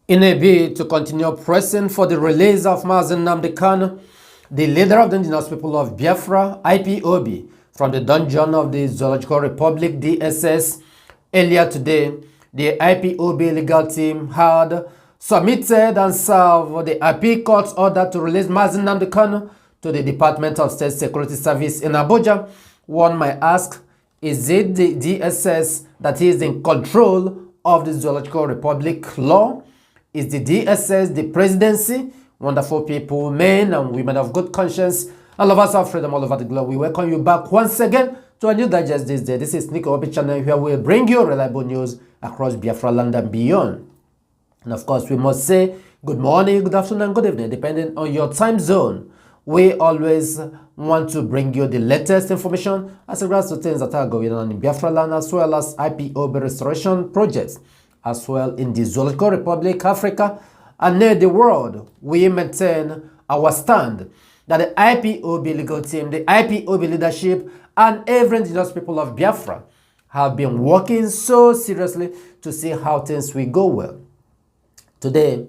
In a bid to continue pressing for the release of Mazen Nnamdi Kanu, the leader of the indigenous people of Biafra, IPOB, from the dungeon of the Zoological Republic, DSS, earlier today, the IPOB legal team had submitted and served the appeal court's order to release Mazen Nnamdi Kanu to the Department of State Security Service in Abuja. One might ask, is it the DSS that is in control of the Zoological Republic law? Is the DSS the presidency? Wonderful people, men and women of good conscience, and lovers of freedom all over the globe. We welcome you back once again to a new digest this day. This is Nico Obi channel, where we bring you reliable news across Biafra land and beyond. And of course, we must say good morning, good afternoon, and good evening, depending on your time zone. We always want to bring you the latest information as regards to things that are going on in Biafra land, as well as IPOB restoration projects, as well in the Zoological Republic, Africa, and near the world. We maintain our stand that the IPOB legal team, the IPOB leadership, and every indigenous people of Biafra have been working so seriously to see how things will go well. Today,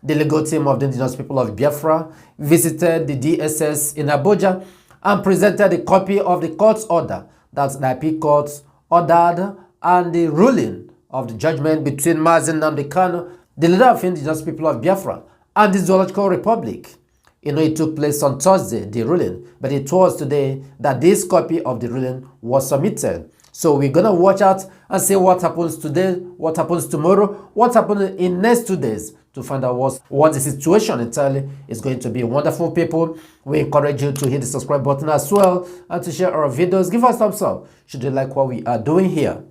the legal team of the indigenous people of Biafra visited the DSS in Abuja and presented a copy of the court's order, that's the IP court ordered, and the ruling of the judgment between Mazen Nnamdi Kanu, the leader of indigenous people of Biafra, and the Zoological Republic. You know, it took place on Thursday, the ruling, but it was today that this copy of the ruling was submitted. So we're going to watch out and see what happens today, what happens tomorrow, what happens in next 2 days to find out what the situation entirely is going to be. Wonderful people, we encourage you to hit the subscribe button as well and to share our videos. Give us a thumbs up should you like what we are doing here.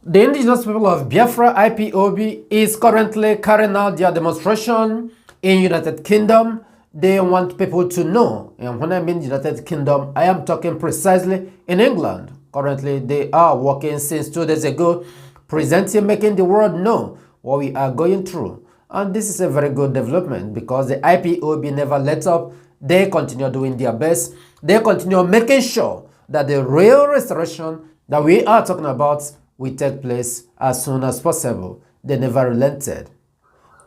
The indigenous people of Biafra, IPOB, is currently carrying out their demonstration in United Kingdom. They want people to know, and when I mean United Kingdom, I am talking precisely in England. Currently, they are working since 2 days ago, making the world know what we are going through. And this is a very good development because the IPOB never let up. They continue doing their best. They continue making sure that the real restoration that we are talking about will take place as soon as possible. They never relented.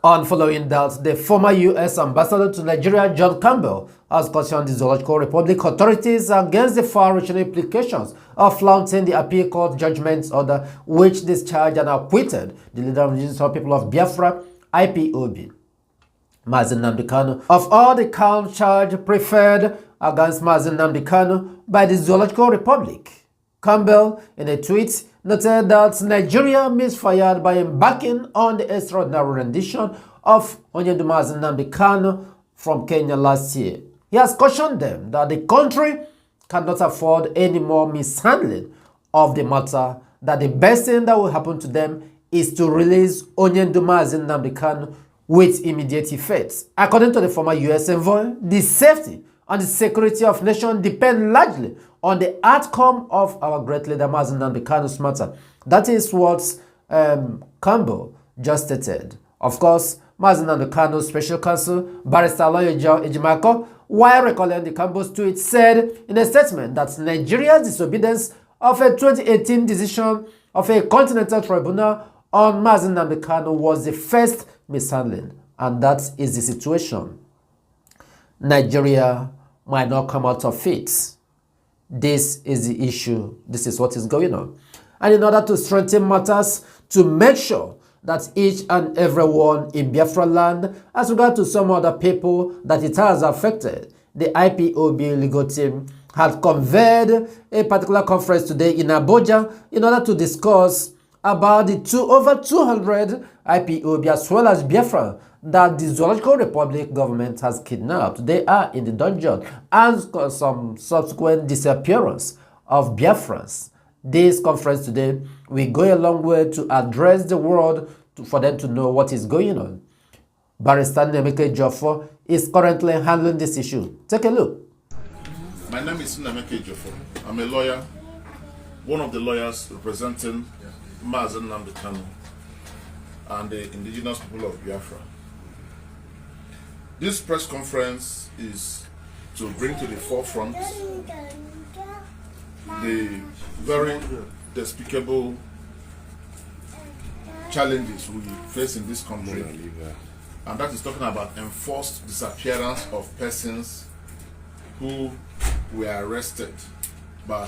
On following that, the former U.S. ambassador to Nigeria, John Campbell, has cautioned the Zoological Republic authorities against the far-reaching implications of flouting the appeal court judgment order, which discharged and acquitted the leader of the indigenous people of Biafra, IPOB, Mazen Nnamdi Kanu, of all the count charge preferred against Mazen Nnamdi Kanu by the Zoological Republic. Campbell, in a tweet, noted that Nigeria misfired by embarking on the extraordinary rendition of Mazen Nnamdi Kanu from Kenya last year. He has cautioned them that the country cannot afford any more mishandling of the matter, that the best thing that will happen to them is to release Mazen Nnamdi Kanu with immediate effect. According to the former U.S. envoy, the safety and the security of nations depend largely on the outcome of our great leader Mazen Nnamdi Kanu's matter. That is what Campbell just stated. Of course, Mazen Nnamdi Kanu's special counsel, Barrister Lawyer Ejimako, while recalling the Campbell's tweet, said in a statement that Nigeria's disobedience of a 2018 decision of a continental tribunal on Mazen Nnamdi Kanu was the first mishandling, and that is the situation. Nigeria might not come out of it. This is the issue. This is what is going on. And in order to strengthen matters, to make sure that each and everyone in Biafra land, as regard to some other people that it has affected, the IPOB legal team had convened a particular conference today in Abuja in order to discuss about the over 200 IPOB as well as Biafra that the Zoological Republic government has kidnapped. They are in the dungeon, and some subsequent disappearance of Biafrans. This conference today will go a long way to address the world for them to know what is going on. Barrister Nemeke Jofo is currently handling this issue. Take a look. My name is Nemeke Jofo. I'm a lawyer, one of the lawyers representing Mazen Nnamdi Kanu and the indigenous people of Biafra. This press conference is to bring to the forefront the very despicable challenges we face in this country, and that is talking about enforced disappearance of persons who were arrested by.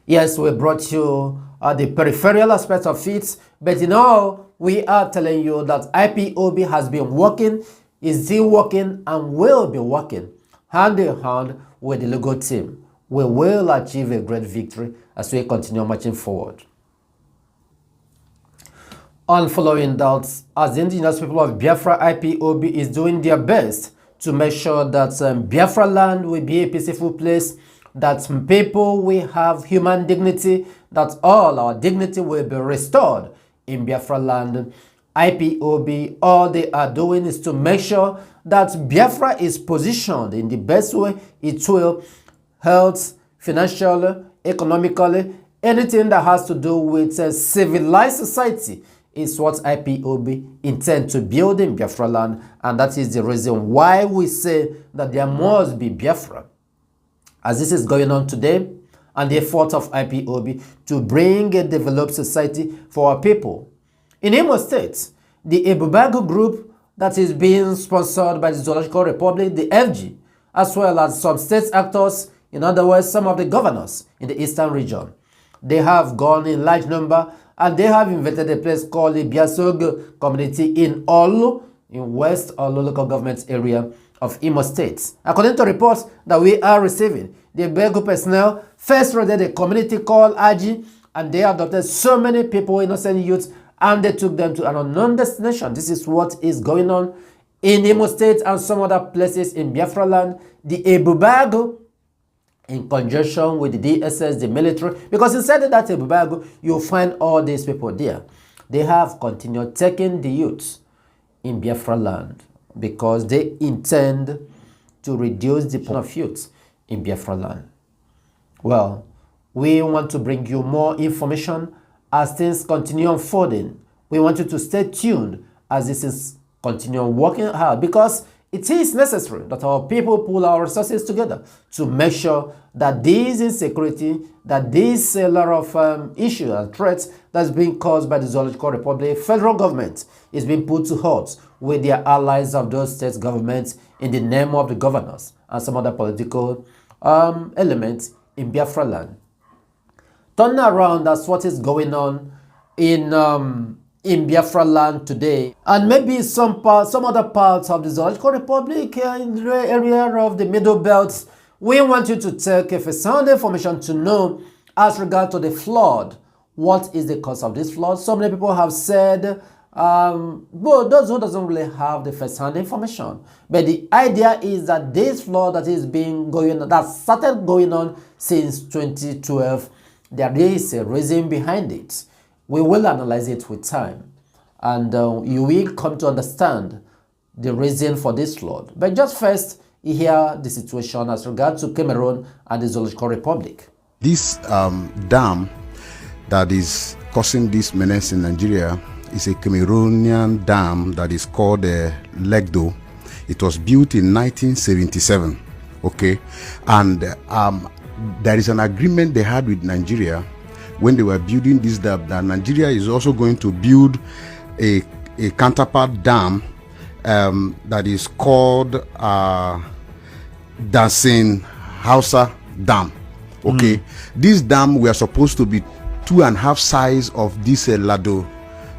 Yes, we brought you the peripheral aspect of it, but in all, we are telling you that IPOB has been working, is still working, and will be working hand in hand with the legal team. We will achieve a great victory as we continue marching forward. On following that, as the indigenous people of Biafra, IPOB is doing their best to make sure that Biafra land will be a peaceful place, that people will have human dignity, that all our dignity will be restored in Biafra land. IPOB, all they are doing is to make sure that Biafra is positioned in the best way it will, health, financially, economically, anything that has to do with a civilized society is what IPOB intend to build in Biafra land, and that is the reason why we say that there must be Biafra. As this is going on today, and the effort of IPOB to bring a developed society for our people. In Imo State, the Abuja group that is being sponsored by the Zoological Republic, the FG, as well as some state actors, in other words, some of the governors in the eastern region, they have gone in large number and they have invented a place called the Biasog community in Olu, in West Olu local government area of Imo State. According to reports that we are receiving, the Begu personnel first raided a community called Aji, and they adopted so many people, innocent youths, and they took them to an unknown destination. This is what is going on in Imo State and some other places in Biafra land. The Abuja, in conjunction with the DSS, the military, because inside that Abuja, you'll find all these people there. They have continued taking the youths in Biafra land because they intend to reduce the population of youths in Biafra land. Well, we want to bring you more information as things continue unfolding. We want you to stay tuned as this is continue working hard, because it is necessary that our people pull our resources together to make sure that this insecurity, that this lot of issues and threats that's being caused by the Zoological Republic, federal government is being put to halt with their allies of those state governments in the name of the governors and some other political elements in Biafra land. Turn around, that's what is going on in Biafra land today, and maybe some other parts of the Zoological Republic in the area of the Middle Belt. We want you to take a sound information to know as regard to the flood. What is the cause of this flood? So many people have said, but those who doesn't really have the first-hand information. But the idea is that this flood that is that started going on since 2012, there is a reason behind it. We will analyze it with time, and you will come to understand the reason for this flood. But just first, hear the situation as regards to Cameroon and the Zoological Republic. This dam that is causing this menace in Nigeria is a Cameroonian dam that is called Legdo. It was built in 1977, okay? And there is an agreement they had with Nigeria when they were building this dam, that Nigeria is also going to build a counterpart dam that is called Dancing Hausa Dam. Okay, this dam we are supposed to be 2.5 size of this Lado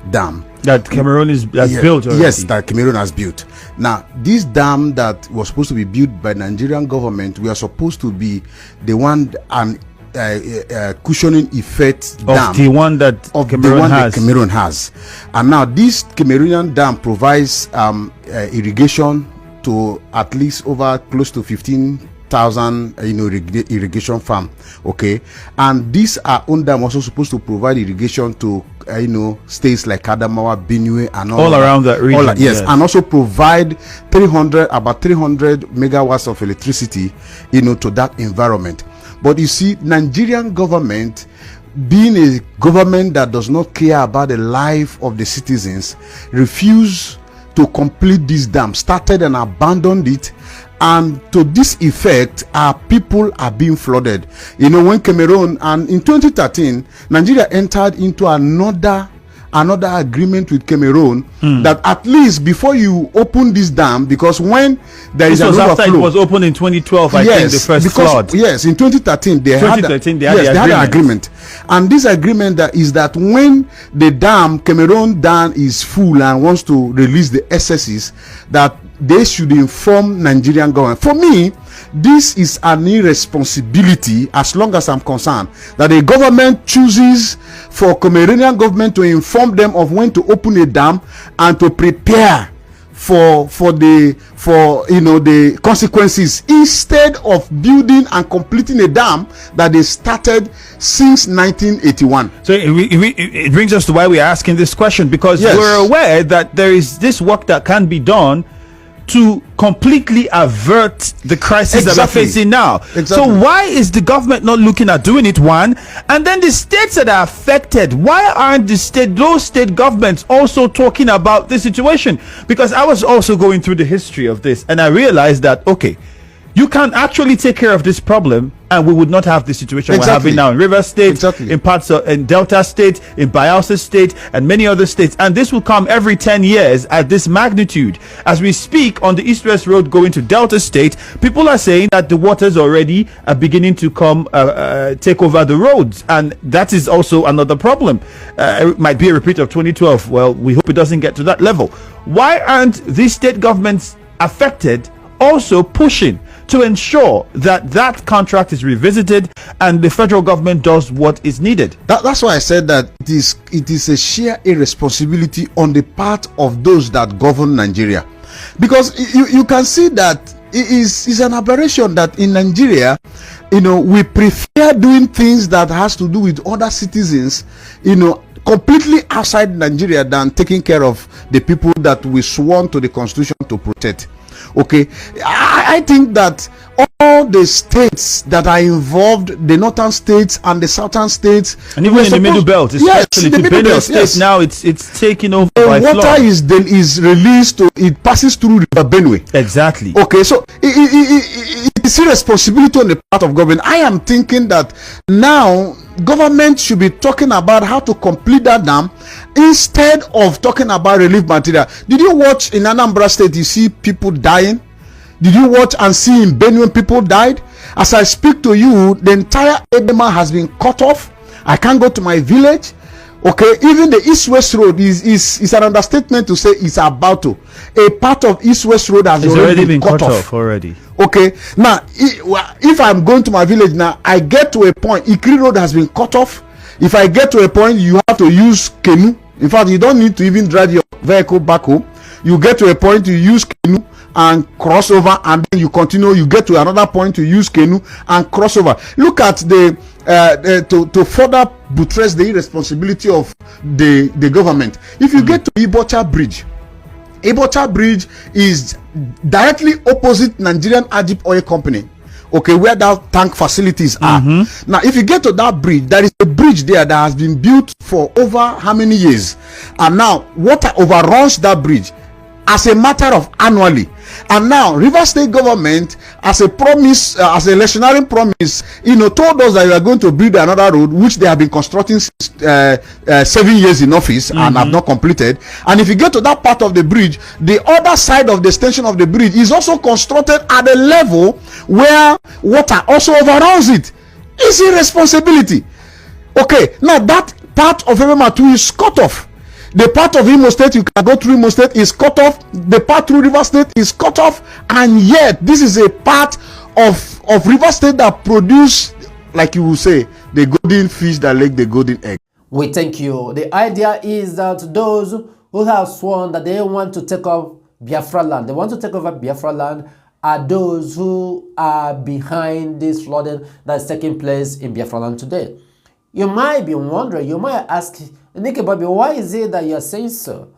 dam that Cameroon has built already. Yes, that Cameroon has built. Now, this dam that was supposed to be built by Nigerian government, we are supposed to be the one and cushioning effect of dam the one that Cameroon has. And now this Cameroonian dam provides irrigation to at least over close to 15,000 irrigation farm, okay? And these own dam also supposed to provide irrigation to states like Adamawa, Benue, and all around that region. Yes, and also provide about 300 megawatts of electricity to that environment. But you see, Nigerian government, being a government that does not care about the life of the citizens, refused to complete this dam, started and abandoned it. And to this effect, our people are being flooded. When Cameroon, and in 2013, Nigeria entered into another another agreement with Cameroon that at least before you open this dam, because when there is an overflow, after it was opened in 2012, I think the first flood. Yes, in 2013 they had an agreement, and this agreement is that when the Cameroon dam is full and wants to release the excesses, that they should inform Nigerian government. For me, this is an irresponsibility, as long as I'm concerned, that the government chooses for Cameroonian government to inform them of when to open a dam and to prepare for the consequences, instead of building and completing a dam that they started since 1981. So it brings us to why we're asking this question, because we're aware that there is this work that can be done to completely avert the crisis that we're facing now. So why is the government not looking at doing it, one? And then the states that are affected, why aren't those state governments also talking about this situation? Because I was also going through the history of this, and I realized that, okay, you can actually take care of this problem and we would not have the situation we're having now in River State, in parts of in Delta State, in Bayelsa State, and many other states. And this will come every 10 years at this magnitude. As we speak, on the East-West Road going to Delta State, people are saying that the waters already are beginning to come take over the roads, and that is also another problem. It might be a repeat of 2012. Well, we hope it doesn't get to that level. Why aren't these state governments affected also pushing to ensure that that contract is revisited and the federal government does what is needed? That's why I said that it is a sheer irresponsibility on the part of those that govern Nigeria, because you can see that it is an aberration that in Nigeria, we prefer doing things that has to do with other citizens, completely outside Nigeria, than taking care of the people that we sworn to the Constitution to protect. Okay, I think that all the states that are involved, the northern states and the southern states, and even in the middle belt, especially the Benue State, now it's taking over. The water is released, it passes through River Benue. Exactly. Okay, so it's a responsibility on the part of government. I am thinking that now government should be talking about how to complete that dam instead of talking about relief material. Did you watch in Anambra State, you see people dying? Did you watch and see in Benue people died? As I speak to you, the entire Edema has been cut off. I can't go to my village. Okay, even the East-West Road is an understatement to say it's about to. A part of East-West Road has already been cut off already. Okay, now if I'm going to my village now, I get to a point, Ikri Road has been cut off. If I get to a point, you have to use canoe. In fact, you don't need to even drive your vehicle back home. You get to a point, you use canoe and cross over, and then you continue. You get to another point, to use canoe and cross over. Look at to further buttress the irresponsibility of the government. If you get to Ibocha Bridge is directly opposite Nigerian Ajip Oil Company, okay, where that tank facilities are. Now if you get to that bridge, there is a bridge there that has been built for over how many years, and now water overruns that bridge as a matter of annually. And now River State government, as a promise, as a electionary promise, told us that we are going to build another road, which they have been constructing since 7 years in office and have not completed. And if you get to that part of the bridge, the other side of the extension of the bridge is also constructed at a level where water also overruns it. It's irresponsibility. Okay, now that part of Emema is cut off. The part of Imo State, you can go through Imo State, is cut off. The part through River State is cut off. And yet, this is a part of River State that produce, like you will say, the golden fish that lay the golden egg. We thank you. The idea is that those who have sworn that they want to take off Biafra land, they want to take over Biafra land, are those who are behind this flooding that is taking place in Biafra land today. You might be wondering, you might ask, Nicky Bobby, why is it that you're saying so?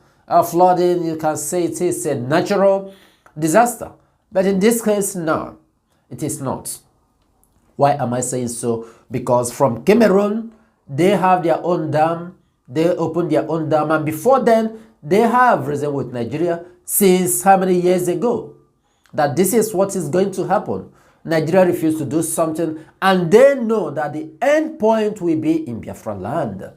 Flooding, you can say it is a natural disaster. But in this case, no, it is not. Why am I saying so? Because from Cameroon, they have their own dam. They opened their own dam. And before then, they have reasoned with Nigeria since how many years ago? That this is what is going to happen. Nigeria refused to do something, and they know that the end point will be in Biafra land.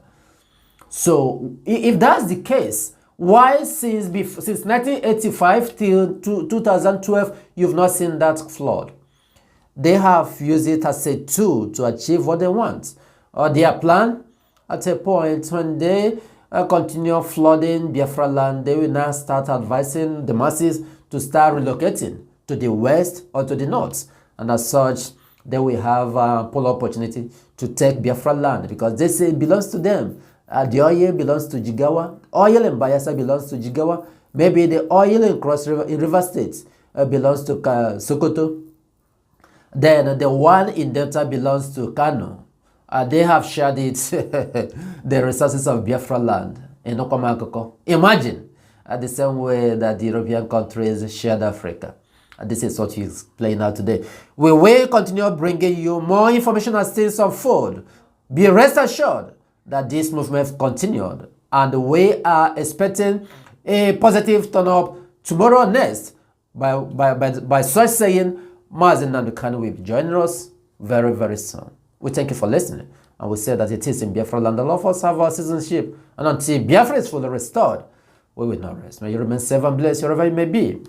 So if that's the case, why since 1985 till 2012 you've not seen that flood? They have used it as a tool to achieve what they want. Or their plan, at a point when they continue flooding Biafra land, they will now start advising the masses to start relocating to the west or to the north. And as such, they will have a full opportunity to take Biafra land because they say it belongs to them. The oil belongs to Jigawa. Oil in Bayelsa belongs to Jigawa. Maybe the oil in Cross River, in River State, belongs to Sokoto. Then the one in Delta belongs to Kano. They have shared it, the resources of Biafra land in Okomakoko. Imagine the same way that the European countries shared Africa. This is what is playing out today. We will continue bringing you more information as things unfold. Be rest assured that this movement continued, and we are expecting a positive turn up tomorrow next. By such saying, Mazi Nnamdi Kanu will be joining us very, very soon. We thank you for listening, and we say that it is in Biafra land. All of us have our citizenship, and until Biafra is fully restored, we will not rest. May you remain safe and blessed wherever you may be.